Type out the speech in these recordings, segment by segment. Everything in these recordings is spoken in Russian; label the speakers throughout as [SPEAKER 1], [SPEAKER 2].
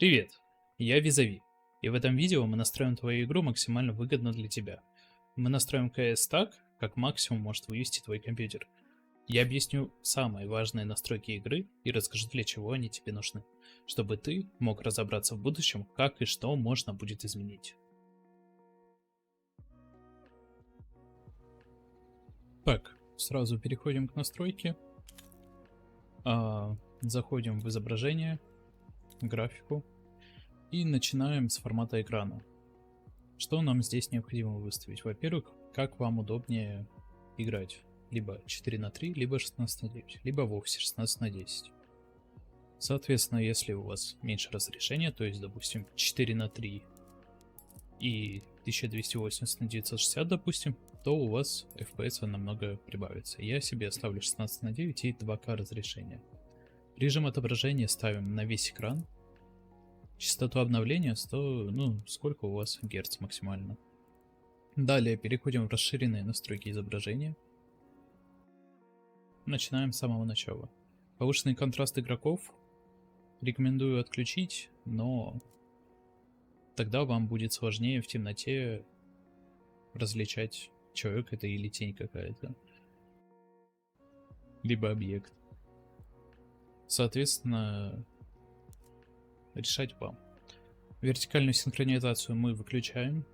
[SPEAKER 1] Привет, я Визави, и в этом видео мы настроим твою игру максимально выгодно для тебя. Мы настроим CS так, как максимум может вывести твой компьютер. Я объясню самые важные настройки игры и расскажу, для чего они тебе нужны, чтобы ты мог разобраться в будущем, как и что можно будет изменить. Так, сразу переходим к настройке. Заходим в изображение, графику и начинаем с формата экрана. Что нам здесь необходимо выставить? Во-первых, как вам удобнее играть. Либо 4 на 3, либо 16 на 9, либо вовсе 16 на 10. Соответственно, если у вас меньше разрешения, то есть, допустим, 4 на 3 и 1280 на 960, допустим, то у вас FPS намного прибавится. Я себе оставлю 16 на 9 и 2К разрешения. Режим отображения ставим на весь экран. Частоту обновления 100, сколько у вас герц максимально. Далее переходим в расширенные настройки изображения. Начинаем с самого начала. Повышенный контраст игроков рекомендую отключить, но тогда вам будет сложнее в темноте различать, человек это или тень какая-то, либо объект. Соответственно, решать вам. Вертикальную синхронизацию мы выключаем.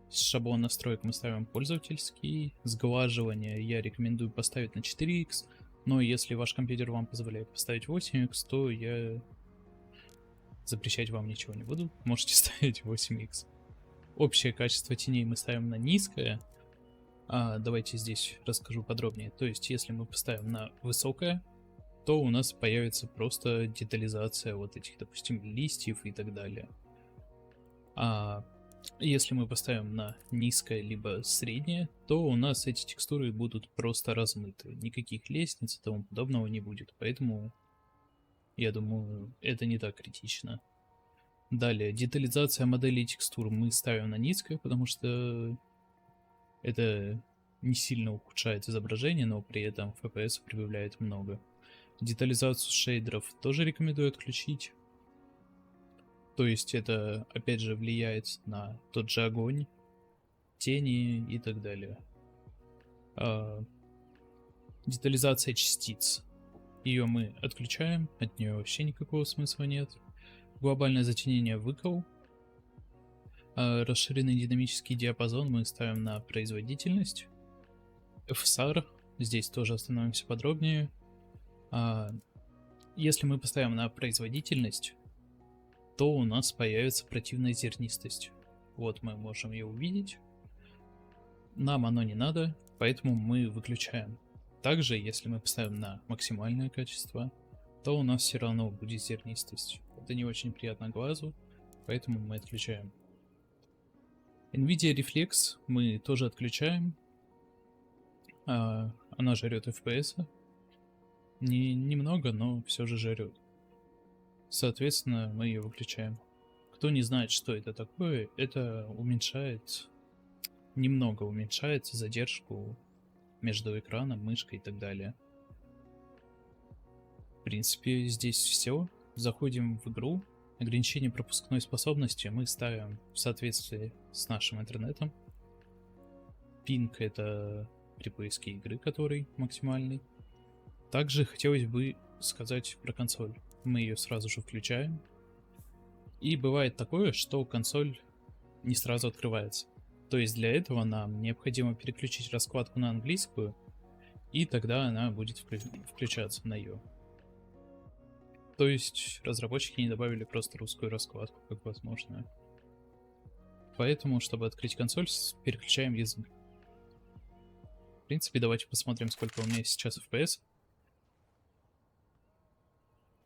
[SPEAKER 1] Шаблон настроек мы ставим пользовательский. Сглаживание я рекомендую поставить на 4х. Но если ваш компьютер вам позволяет поставить 8х, то я запрещать вам ничего не буду. Можете ставить 8х. Общее качество теней мы ставим на низкое. Давайте здесь расскажу подробнее. То есть, если мы поставим на высокое, то у нас появится просто детализация вот этих, допустим, листьев и так далее. Если мы поставим на низкое либо среднее, то у нас эти текстуры будут просто размыты. Никаких лестниц и тому подобного не будет. Поэтому, я думаю, это не так критично. Далее, детализация моделей текстур мы ставим на низкое, потому что это не сильно ухудшает изображение, но при этом FPS прибавляет много. Детализацию шейдеров тоже рекомендую отключить. То есть это, опять же, влияет на тот же огонь, тени и так далее. Детализация частиц. Ее мы отключаем, от нее вообще никакого смысла нет. Глобальное затемнение выкол. Расширенный динамический диапазон мы ставим на производительность. FSR. Здесь тоже остановимся подробнее. Если мы поставим на производительность, то у нас появится противная зернистость. Вот мы можем ее увидеть. Нам оно не надо, поэтому мы выключаем. Также, если мы поставим на максимальное качество, то у нас все равно будет зернистость. Это не очень приятно глазу, поэтому мы отключаем. NVIDIA Reflex мы тоже отключаем. Она жрет FPS. Немного, но все же жрет. Соответственно, мы ее выключаем. Кто не знает, что это такое, это немного уменьшает задержку между экраном, мышкой и так далее. В принципе, здесь все. Заходим в игру. Ограничение пропускной способности мы ставим в соответствии с нашим интернетом. Пинг — это при поиске игры, который максимальный. Также хотелось бы сказать про консоль. Мы ее сразу же включаем. И бывает такое, что консоль не сразу открывается. То есть для этого нам необходимо переключить раскладку на английскую, и тогда она будет включаться на ее. То есть разработчики не добавили просто русскую раскладку, как возможно. Поэтому, чтобы открыть консоль, переключаем язык. В принципе, давайте посмотрим, сколько у меня сейчас FPS.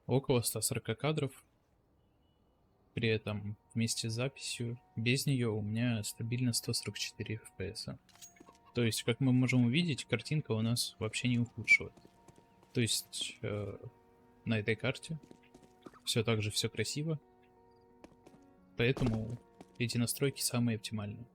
[SPEAKER 1] Около 140 кадров. При этом вместе с записью, без нее у меня стабильно 144 FPS. То есть, как мы можем увидеть, картинка у нас вообще не ухудшилась. То есть, на этой карте все так же все красиво. Поэтому эти настройки самые оптимальные.